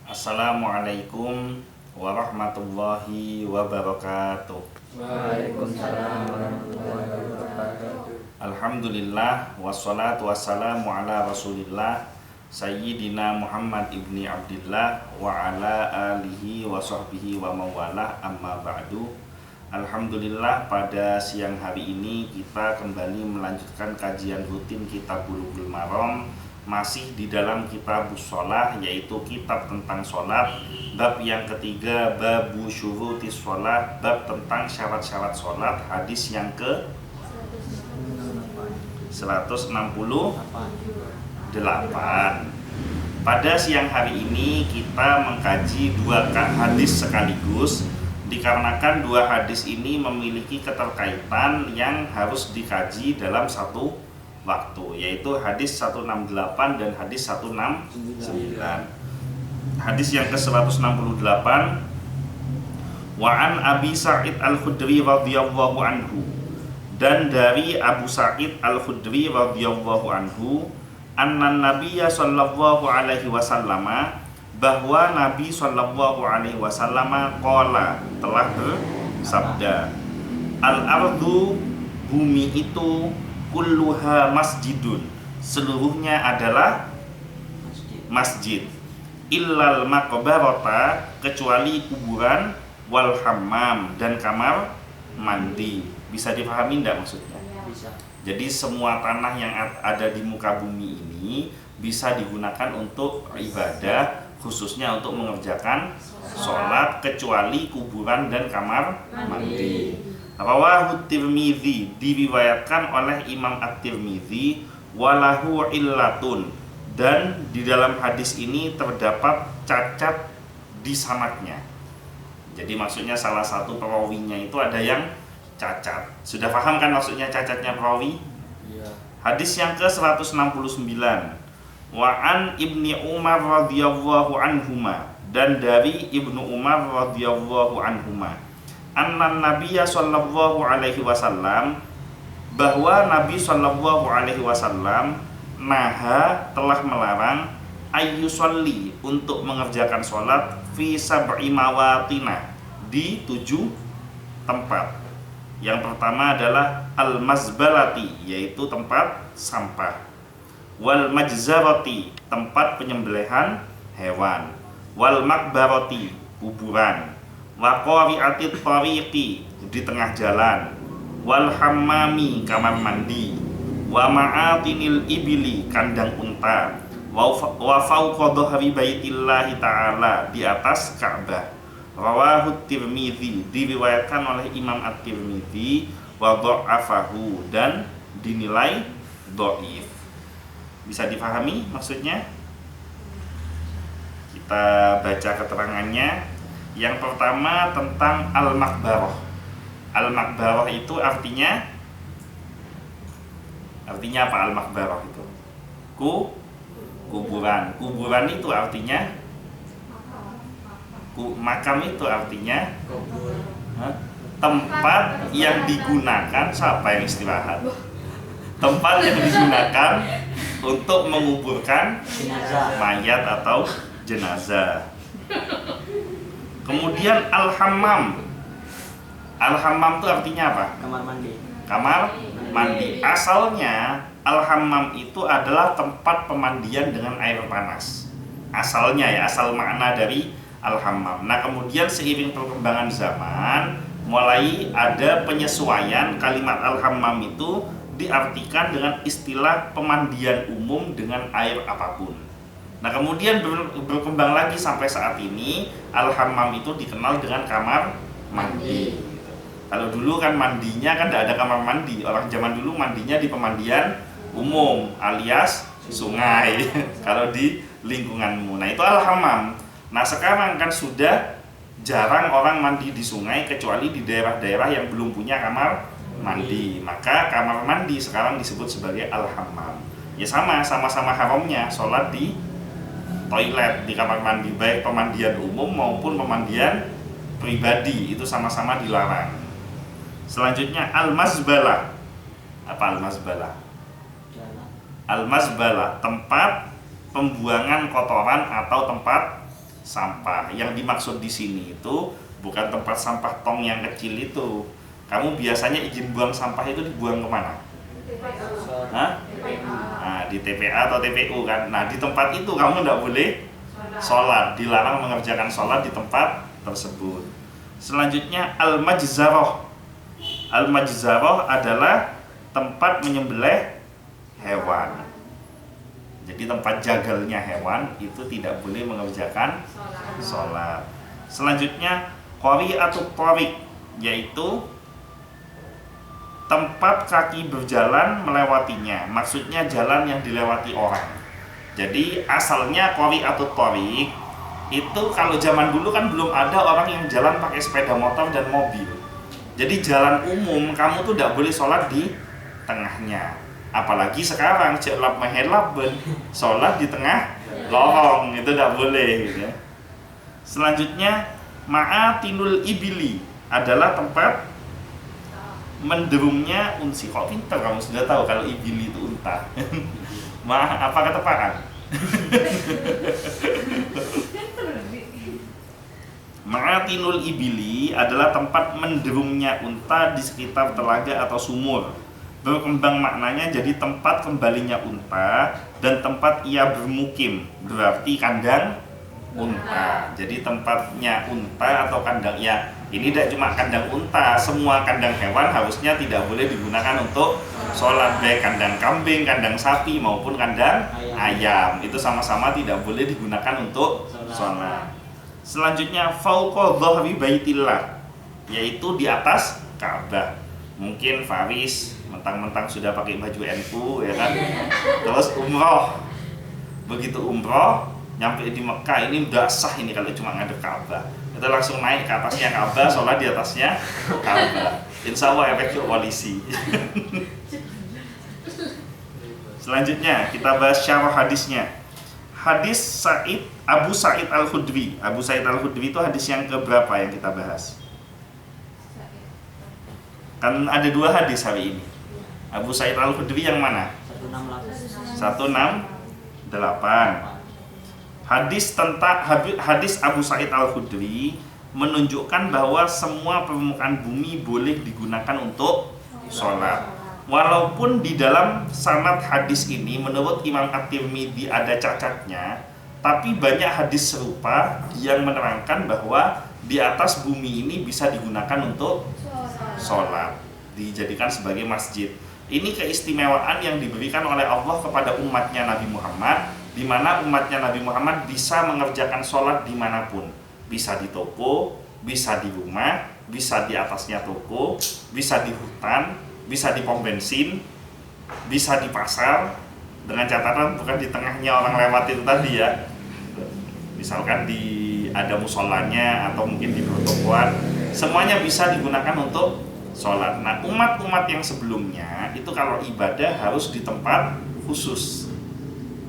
Assalamualaikum warahmatullahi wabarakatuh. Waalaikumsalam warahmatullahi wabarakatuh. Alhamdulillah wassalatu wassalamu ala rasulillah Sayyidina Muhammad ibni Abdillah wa ala alihi wa sahbihi wa mawalah, amma ba'du. Alhamdulillah, pada siang hari ini kita kembali melanjutkan kajian rutin kitab Bulughul Maram, masih di dalam kitab Shalah, yaitu kitab tentang sholat. Bab yang ketiga, babu syurutis sholat, bab tentang syarat-syarat sholat, hadis yang ke 168. Pada siang hari ini kita mengkaji dua hadis sekaligus, dikarenakan dua hadis ini memiliki keterkaitan yang harus dikaji dalam satu waktu, yaitu hadis 168 dan hadis 169. Hadis yang ke-168, wa an Abi Sa'id Al-Khudri radhiyallahu anhu, dan dari Abu Sa'id Al-Khudri radhiyallahu anhu, anna Nabiyya sallallahu alaihi wasallam, bahwa Nabi sallallahu alaihi wasallam qala, telah bersabda, al-ardu, bumi itu, kulluha masjidun, seluruhnya adalah masjid, illal maqbarata, kecuali kuburan, wal hammam, dan kamar mandi. Bisa dipahami enggak maksudnya? Bisa. Jadi semua tanah yang ada di muka bumi ini bisa digunakan untuk ibadah, khususnya untuk mengerjakan sholat, kecuali kuburan dan kamar mandi. Rawahu Tirmidzi, diriwayatkan oleh Imam At-Tirmidzi, walahu illatun, dan di dalam hadis ini terdapat cacat di sanadnya. Jadi maksudnya salah satu perawinya itu ada yang cacat. Sudah paham kan maksudnya cacatnya perawi? Iya. Hadis yang ke-169, wa an Ibni Umar radhiyallahu anhuma, dan dari Ibnu Umar radhiyallahu anhuma, anna Nabiyya sallallahu alaihi wasallam, bahwa Nabi sallallahu alaihi wasallam naha, telah melarang, ayyusolli, untuk mengerjakan sholat, fi sab'i mawatina, di 7 tempat. Yang pertama adalah al-mazbalati, yaitu tempat sampah, wal majzarati, tempat penyembelihan hewan, wal makbarati, kuburan, wa qari'atit tariqi, di tengah jalan, wal hammami, kamar mandi, wa ma'atinil ibili, kandang unta, wa fawqa dhahri baitillahi ta'ala, di atas Ka'bah. Rawahu Tirmidzi, diriwayatkan oleh Imam At-Tirmidzi, wa dha'afahu, dan dinilai dhaif. Bisa dipahami maksudnya? Kita baca keterangannya. Yang pertama tentang al-makbarah. Al-makbarah itu artinya apa al-makbarah itu? Kuburan. Kuburan itu artinya makam, itu artinya tempat yang digunakan, siapa yang istirahat? Tempat yang digunakan untuk menguburkan mayat atau jenazah. Kemudian al-hammam. Al-hammam itu artinya apa? Kamar mandi. Kamar mandi. Asalnya al-hammam itu adalah tempat pemandian dengan air panas. Asalnya ya, asal makna dari al-hammam. Nah, kemudian seiring perkembangan zaman, mulai ada penyesuaian kalimat al-hammam itu diartikan dengan istilah pemandian umum dengan air apapun. Nah, kemudian berkembang lagi sampai saat ini al-hammam itu dikenal dengan kamar mandi. Kalau dulu kan mandinya kan tidak ada kamar mandi. Orang zaman dulu mandinya di pemandian umum alias sungai. Kalau di lingkunganmu, nah itu al-hammam. Nah, sekarang kan sudah jarang orang mandi di sungai kecuali di daerah-daerah yang belum punya kamar mandi. Maka kamar mandi sekarang disebut sebagai al-hammam. Ya sama-sama haramnya sholat di toilet, di kamar mandi, baik pemandian umum maupun pemandian pribadi, itu sama-sama dilarang. Selanjutnya al-mazbalah. Apa al-mazbalah? Al-mazbalah, tempat pembuangan kotoran atau tempat sampah. Yang dimaksud di sini itu bukan tempat sampah tong yang kecil itu. Kamu biasanya izin buang sampah itu dibuang kemana? Hah? Nah, di TPA atau TPU kan. Nah, di tempat itu kamu tidak boleh sholat, dilarang mengerjakan sholat di tempat tersebut. Selanjutnya al-majzarah. Al-majzarah adalah tempat menyembelih hewan. Jadi tempat jagalnya hewan itu tidak boleh mengerjakan sholat. Selanjutnya qari'atut thariq, yaitu tempat kaki berjalan melewatinya. Maksudnya jalan yang dilewati orang. Jadi asalnya qari'atut thariq itu kalau zaman dulu kan belum ada orang yang jalan pakai sepeda motor dan mobil. Jadi jalan umum kamu tuh tidak boleh sholat di tengahnya. Apalagi sekarang jelap mahelaben sholat di tengah lorong itu tidak boleh gitu ya. Selanjutnya ma'atinul ibili adalah tempat menderumnya unsi. Kok pintar kamu sudah tahu kalau ibili itu unta. Apa ketepaan? Ma'atinul ibili adalah tempat menderumnya unta di sekitar telaga atau sumur. Berkembang maknanya jadi tempat kembalinya unta dan tempat ia bermukim, berarti kandang unta. Jadi tempatnya unta atau kandang, ya ini tidak cuma kandang unta, semua kandang hewan harusnya tidak boleh digunakan untuk sholat, baik kandang kambing, kandang sapi maupun kandang ayam, itu sama-sama tidak boleh digunakan untuk sholat. Selanjutnya fauqa dhahri baitillah, yaitu di atas Ka'bah. Mungkin Faris mentang-mentang sudah pakai baju NU ya kan, terus umroh, begitu umroh nyampe di Mekah ini udah sah ini kalau cuma ngadep Ka'bah, kita langsung naik ke atasnya Ka'bah, sholat di atasnya Ka'bah, insya Allah efeknya polisi. Selanjutnya kita bahas syarah hadisnya. Hadis Abu Sa'id Al-Khudri. Abu Sa'id Al-Khudri itu hadis yang keberapa yang kita bahas? Kan ada dua hadis hari ini. Abu Sa'id Al-Khudri yang mana? 168. Hadis Abu Sa'id Al-Khudri menunjukkan bahwa semua permukaan bumi boleh digunakan untuk sholat. Walaupun di dalam sanad hadis ini menurut Imam At-Tirmidzi ada cacatnya, tapi banyak hadis serupa yang menerangkan bahwa di atas bumi ini bisa digunakan untuk sholat, dijadikan sebagai masjid. Ini keistimewaan yang diberikan oleh Allah kepada umatnya Nabi Muhammad, di mana umatnya Nabi Muhammad bisa mengerjakan sholat dimanapun. Bisa di toko, bisa di rumah, bisa di atasnya toko, bisa di hutan, bisa di pom bensin, bisa di pasar, dengan catatan bukan di tengahnya orang lewat itu tadi ya. Misalkan ada musolanya atau mungkin di pertokoan, semuanya bisa digunakan untuk sholat. Nah, umat-umat yang sebelumnya itu kalau ibadah harus di tempat khusus,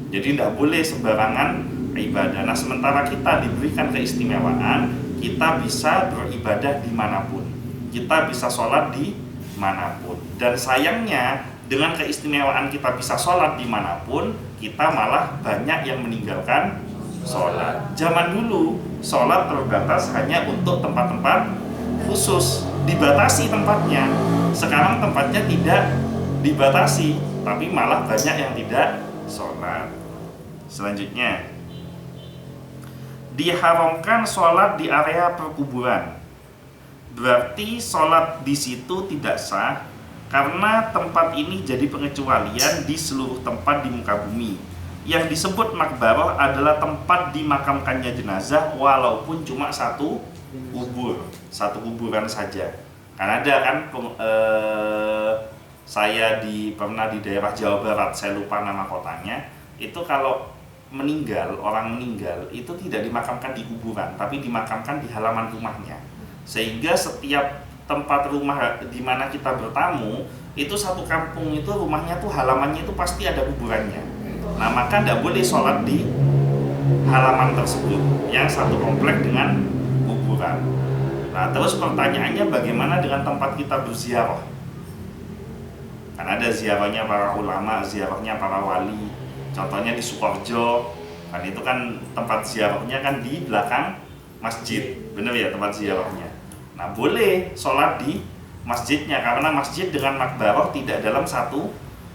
jadi tidak boleh sembarangan ibadah. Nah, sementara kita diberikan keistimewaan, kita bisa beribadah dimanapun, kita bisa sholat di manapun. Dan sayangnya dengan keistimewaan kita bisa sholat dimanapun, kita malah banyak yang meninggalkan sholat. Zaman dulu sholat terbatas hanya untuk tempat-tempat khusus, dibatasi tempatnya. Sekarang tempatnya tidak dibatasi, tapi malah banyak yang tidak sholat. Selanjutnya, diharamkan sholat di area perkuburan. Berarti sholat di situ tidak sah karena tempat ini jadi pengecualian di seluruh tempat di muka bumi. Yang disebut makbarah adalah tempat dimakamkannya jenazah walaupun cuma satu kuburan saja. Karena ada kan saya pernah di daerah Jawa Barat, saya lupa nama kotanya, itu kalau orang meninggal itu tidak dimakamkan di kuburan, tapi dimakamkan di halaman rumahnya. Sehingga setiap tempat rumah di mana kita bertamu, itu satu kampung itu rumahnya tuh halamannya itu pasti ada kuburannya. Nah, maka tidak boleh sholat di halaman tersebut yang satu komplek dengan kuburan. Nah, terus pertanyaannya bagaimana dengan tempat kita berziarah? Kan ada ziarahnya para ulama, ziarahnya para wali. Contohnya di Sukoharjo, Kan itu kan tempat ziarahnya kan di belakang masjid, bener ya tempat ziarahnya. Nah boleh sholat di masjidnya karena masjid dengan makbarah tidak dalam satu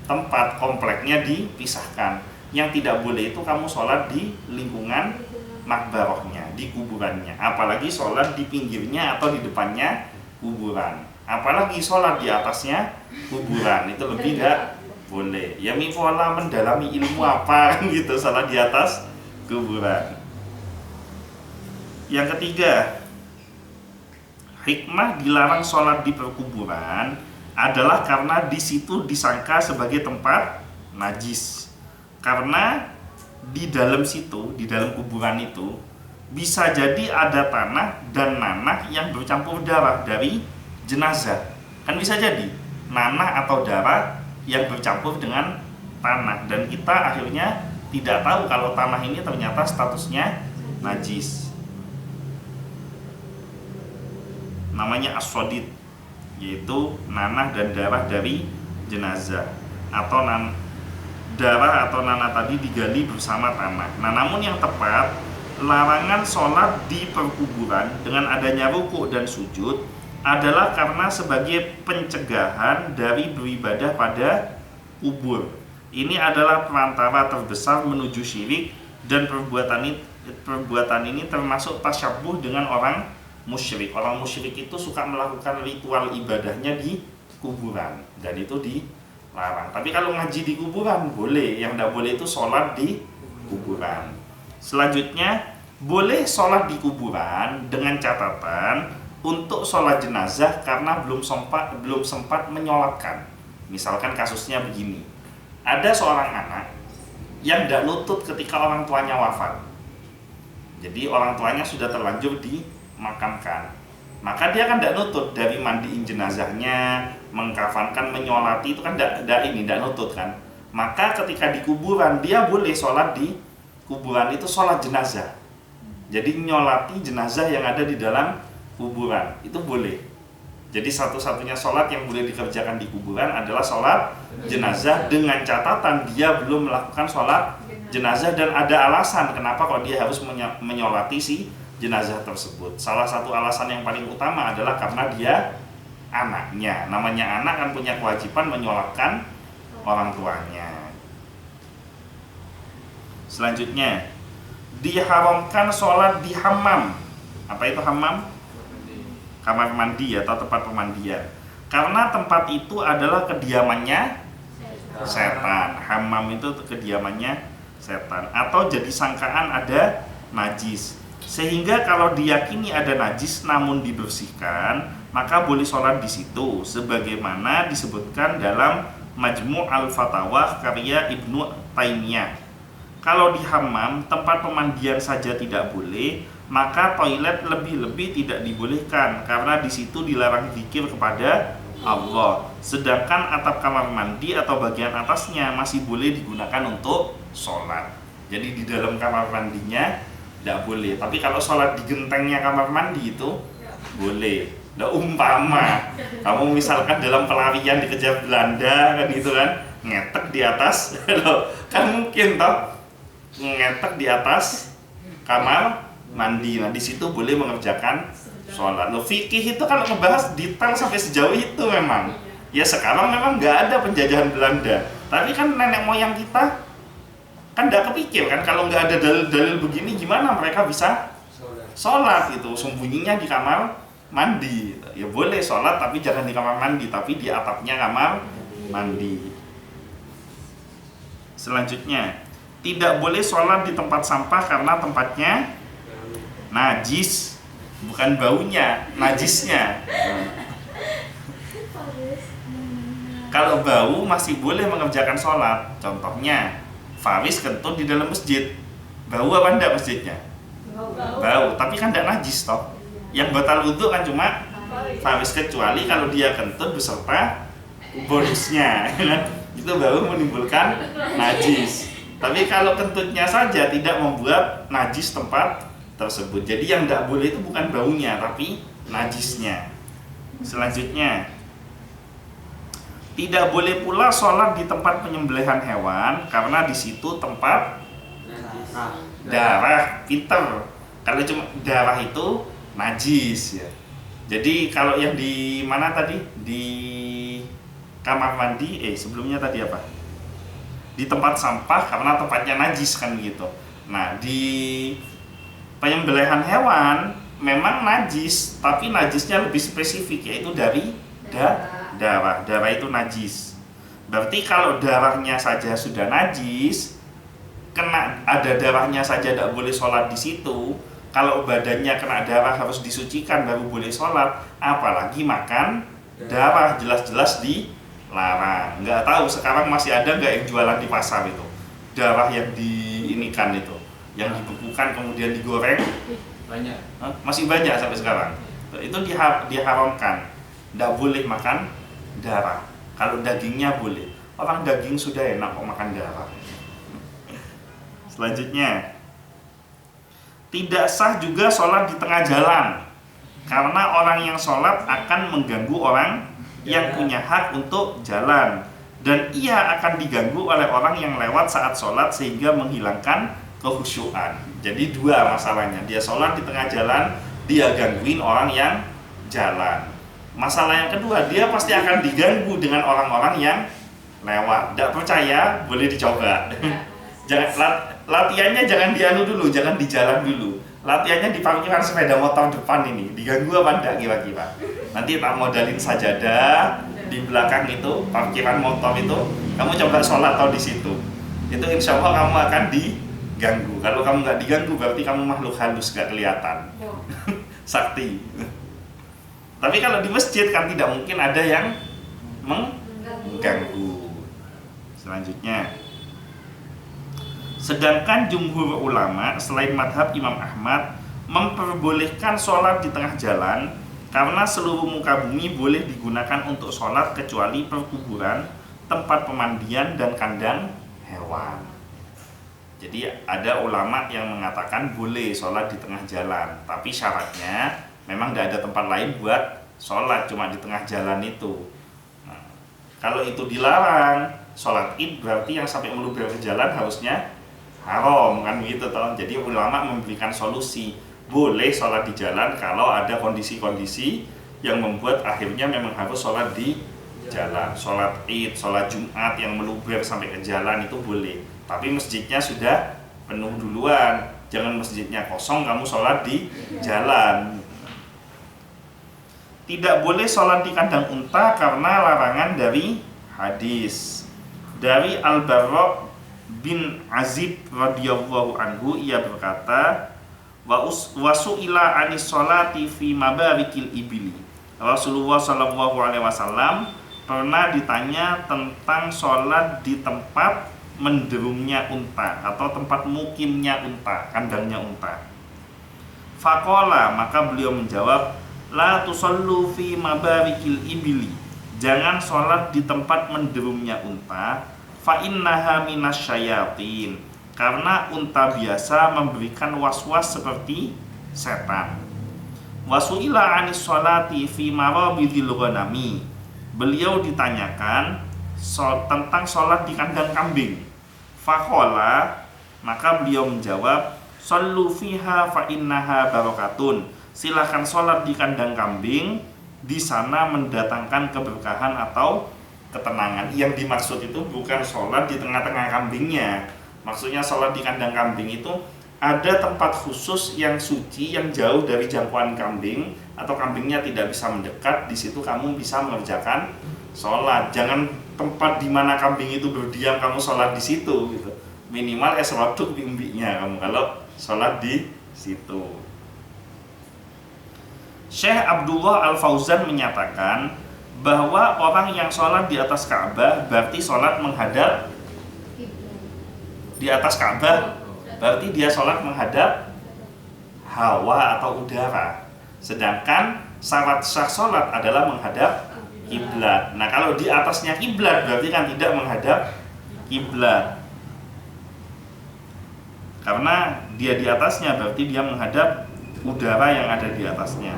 tempat, kompleknya dipisahkan. Yang tidak boleh itu kamu sholat di lingkungan makbarahnya, di kuburannya, apalagi sholat di pinggirnya atau di depannya kuburan, apalagi sholat di atasnya kuburan, itu lebih gak boleh. Ya mifola mendalami ilmu apa kan gitu, sholat di atas kuburan. Yang ketiga, hikmah dilarang sholat di perkuburan adalah karena di situ disangka sebagai tempat najis. Karena di dalam situ, di dalam kuburan itu bisa jadi ada tanah dan nanah yang bercampur darah dari jenazah. Kan bisa jadi nanah atau darah yang bercampur dengan tanah, dan kita akhirnya tidak tahu kalau tanah ini ternyata statusnya najis. Namanya as-sodid, yaitu nanah dan darah dari jenazah, atau darah atau nanah tadi digali bersama tanah. Nah namun yang tepat, larangan sholat di perkuburan dengan adanya rukuk dan sujud adalah karena sebagai pencegahan dari beribadah pada kubur. Ini adalah perantara terbesar menuju syirik, dan perbuatan ini termasuk tasyabuh dengan orang musyrik. Orang musyrik itu suka melakukan ritual ibadahnya di kuburan, dan itu dilarang. Tapi kalau ngaji di kuburan boleh, yang tidak boleh itu sholat di kuburan. Selanjutnya, boleh sholat di kuburan dengan catatan untuk sholat jenazah karena belum sempat menyolatkan. Misalkan kasusnya begini, ada seorang anak yang tidak nutut ketika orang tuanya wafat. Jadi orang tuanya sudah terlanjur dimakamkan, maka dia kan tidak nutut dari mandiin jenazahnya, mengkafankan, menyolati, itu kan tidak nutut kan. Maka ketika di kuburan dia boleh sholat di kuburan, itu sholat jenazah. Jadi nyolati jenazah yang ada di dalam kuburan itu boleh. Jadi satu-satunya sholat yang boleh dikerjakan di kuburan adalah sholat jenazah, dengan catatan dia belum melakukan sholat jenazah dan ada alasan kenapa kok dia harus menyolati si jenazah tersebut. Salah satu alasan yang paling utama adalah karena dia anaknya. Namanya anak kan punya kewajiban menyolatkan orang tuanya. Selanjutnya, diharamkan sholat di hammam. Apa itu hammam? Kamar mandi atau tempat pemandian. Karena tempat itu adalah kediamannya setan. Hammam itu kediamannya setan, atau jadi sangkaan ada najis. Sehingga kalau diyakini ada najis namun dibersihkan, maka boleh sholat di situ, sebagaimana disebutkan dalam Majmu' al-Fatawa karya Ibnu Taimiyah. Kalau di hammam, tempat pemandian saja tidak boleh, maka toilet lebih-lebih tidak dibolehkan karena di situ dilarang zikir kepada Allah. Sedangkan atap kamar mandi atau bagian atasnya masih boleh digunakan untuk sholat. Jadi di dalam kamar mandinya tidak boleh, tapi kalau sholat di gentengnya kamar mandi itu boleh. Nah, umpama kamu misalkan dalam pelarian dikejar Belanda kan gitu kan, ngetek di atas kan mungkin toh, ngetek di atas kamar mandi. Nah di situ boleh mengerjakan sholat. Loh, fikih itu kalau ngebahas detail sampai sejauh itu memang. Ya sekarang memang nggak ada penjajahan Belanda, tapi kan nenek moyang kita kan nggak kepikir kan, kalau nggak ada dalil-dalil begini gimana mereka bisa sholat itu, sembunyinya di kamar mandi. Ya boleh sholat tapi jangan di kamar mandi, tapi di atapnya kamar mandi. Selanjutnya, tidak boleh sholat di tempat sampah karena tempatnya najis, bukan baunya, najisnya. Kalau bau masih boleh mengerjakan sholat. Contohnya, faris kentut di dalam masjid, bau apa enggak masjidnya? Bau, tapi kan enggak najis toh. Yang batal wudhu kan cuma faris, kecuali kalau dia kentut beserta bonusnya, itu baru menimbulkan najis. Tapi kalau kentutnya saja tidak membuat najis tempat tersebut. Jadi yang tidak boleh itu bukan baunya, tapi najisnya. Selanjutnya, tidak boleh pula sholat di tempat penyembelihan hewan karena di situ tempat Darah, pinter. Kalau cuma darah itu najis ya. Jadi kalau yang di mana tadi? Di kamar mandi, sebelumnya tadi apa? Di tempat sampah karena tempatnya najis kan gitu. Nah, di penyembelihan hewan memang najis, tapi najisnya lebih spesifik, yaitu dari darah. Darah itu najis. Berarti kalau darahnya saja sudah najis, kena ada darahnya saja tidak boleh sholat di situ. Kalau badannya kena darah harus disucikan baru boleh sholat, apalagi makan darah, jelas-jelas dilarang. Nggak tahu sekarang masih ada nggak yang jualan di pasar itu darah yang diinikan itu, yang dibekukan kemudian digoreng. Banyak. Masih banyak sampai sekarang. Itu diharamkan, nggak boleh makan darah. Kalau dagingnya boleh. Orang daging sudah enak kok makan darah. Selanjutnya, tidak sah juga sholat di tengah jalan, karena orang yang sholat akan mengganggu orang yang punya hak untuk jalan, dan ia akan diganggu oleh orang yang lewat saat sholat sehingga menghilangkan kehusyuan. Jadi dua masalahnya, dia sholat di tengah jalan, dia gangguin orang yang jalan. Masalah yang kedua, dia pasti akan diganggu dengan orang-orang yang lewat. Tidak percaya, boleh dicoba. Jangan latihannya jangan di anu dulu, jangan di jalan dulu. Latihannya di parkiran sepeda motor depan ini. Diganggu apa enggak kira-kira? Nanti tak modalin sajadah di belakang itu, parkiran motor itu, kamu coba sholat atau di situ. Itu insya Allah kamu akan diganggu. Kalau kamu nggak diganggu berarti kamu makhluk halus, nggak kelihatan. Sakti. Tapi kalau di masjid kan tidak mungkin ada yang mengganggu. Selanjutnya, sedangkan jumhur ulama selain madhab Imam Ahmad memperbolehkan sholat di tengah jalan karena seluruh muka bumi boleh digunakan untuk sholat kecuali perkuburan, tempat pemandian, dan kandang hewan. Jadi ada ulama yang mengatakan boleh sholat di tengah jalan, tapi syaratnya memang tidak ada tempat lain buat sholat, cuma di tengah jalan itu. Nah, kalau itu dilarang, sholat id berarti yang sampai meluber ke jalan harusnya haram kan gitu toh. Jadi ulama memberikan solusi, boleh sholat di jalan kalau ada kondisi-kondisi yang membuat akhirnya memang harus sholat di jalan. Sholat id, sholat jumat yang meluber sampai ke jalan itu boleh, tapi masjidnya sudah penuh duluan. Jangan masjidnya kosong kamu sholat di jalan. Tidak boleh sholat di kandang unta karena larangan dari hadis. Dari Al-Barra bin Azib radhiyallahu anhu, ia berkata, wa su'ila anis sholati fi mabarikil ibili. Rasulullah sallallahu alaihi wasallam pernah ditanya tentang sholat di tempat menderumnya unta atau tempat mukimnya unta, kandangnya unta. Faqala, maka beliau menjawab, la tusallu fi mabarikil ibili. Jangan sholat di tempat menderumnya unta, fa innaha minasyayatin, karena unta biasa memberikan was-was seperti setan. Wasu'ila anis sholati fi marabidil ghanami. Beliau ditanyakan tentang sholat di kandang kambing. Faqala, maka beliau menjawab, sallu fiha fa innaha barakatun. Silakan sholat di kandang kambing, di sana mendatangkan keberkahan atau ketenangan. Yang dimaksud itu bukan sholat di tengah-tengah kambingnya. Maksudnya sholat di kandang kambing itu ada tempat khusus yang suci, yang jauh dari jangkauan kambing, atau kambingnya tidak bisa mendekat. Di situ kamu bisa mengerjakan sholat. Jangan tempat di mana kambing itu berdiam kamu sholat di situ gitu. Minimal esroduk di umbiknya kamu kalau sholat di situ. Syekh Abdullah Al-Fauzan menyatakan bahwa orang yang sholat di atas Ka'bah berarti sholat menghadap di atas Ka'bah, berarti dia sholat menghadap hawa atau udara. Sedangkan syarat sah sholat adalah menghadap kiblat. Nah, kalau di atasnya kiblat berarti kan tidak menghadap kiblat. Karena dia di atasnya berarti dia menghadap udara yang ada di atasnya.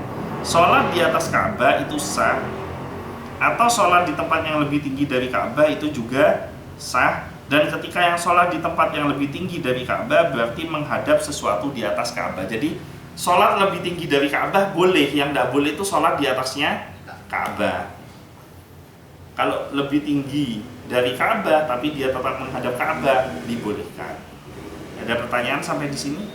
Sholat di atas Ka'bah itu sah, atau sholat di tempat yang lebih tinggi dari Ka'bah itu juga sah Dan ketika yang sholat di tempat yang lebih tinggi dari Ka'bah berarti menghadap sesuatu di atas Ka'bah. Jadi sholat lebih tinggi dari Ka'bah boleh, yang tidak boleh itu sholat di atasnya Ka'bah. Kalau lebih tinggi dari Ka'bah tapi dia tetap menghadap Ka'bah, dibolehkan. Ada pertanyaan sampai di sini?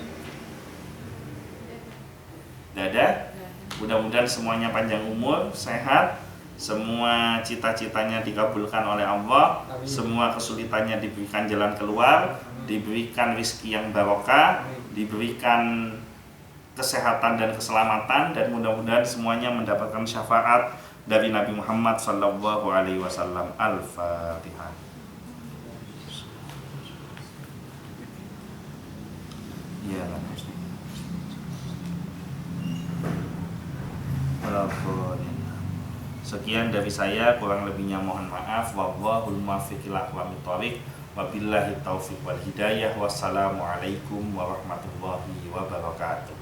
Tidak ada? Mudah-mudahan semuanya panjang umur, sehat, semua cita-citanya dikabulkan oleh Allah, semua kesulitannya diberikan jalan keluar, diberikan rezeki yang barokah, diberikan kesehatan dan keselamatan, dan mudah-mudahan semuanya mendapatkan syafaat dari Nabi Muhammad sallallahu alaihi wasallam. Al-Fatihah. Ya, sekian dari saya, kurang lebihnya mohon maaf. Wallahul muwaffiq ila aqwamit thoriq. Wabillahi taufiq wal hidayah. Wassalamualaikum warahmatullahi wabarakatuh.